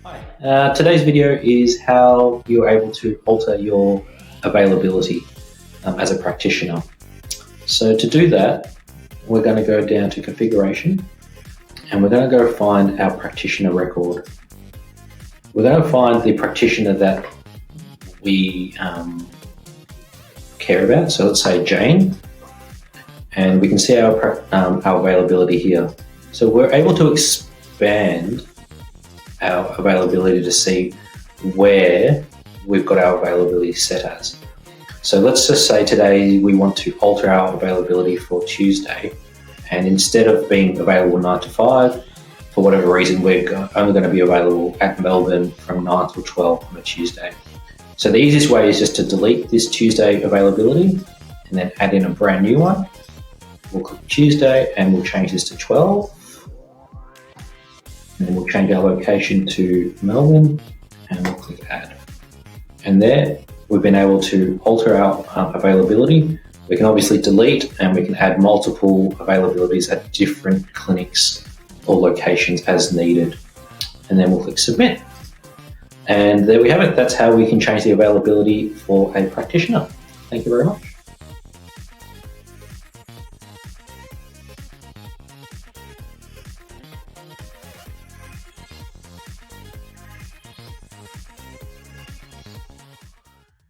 Hi, today's video is how you're able to alter your availability as a practitioner. So to do that, we're going to go down to configuration and we're going to go find our practitioner record. We're going to find the practitioner that we care about. So let's say Jane, and we can see our availability here. So we're able to expand our availability to see where we've got our availability set as. So let's just say today we want to alter our availability for Tuesday, and instead of being available 9 to 5, for whatever reason, we're only going to be available at Melbourne from 9 till 12 on a Tuesday. So the easiest way is just to delete this Tuesday availability and then add in a brand new one. We'll click Tuesday and we'll change this to 12. And then we'll change our location to Melbourne and we'll click add. And there we've been able to alter our availability. We can obviously delete and we can add multiple availabilities at different clinics or locations as needed. And then we'll click submit. And there we have it. That's how we can change the availability for a practitioner. Thank you very much.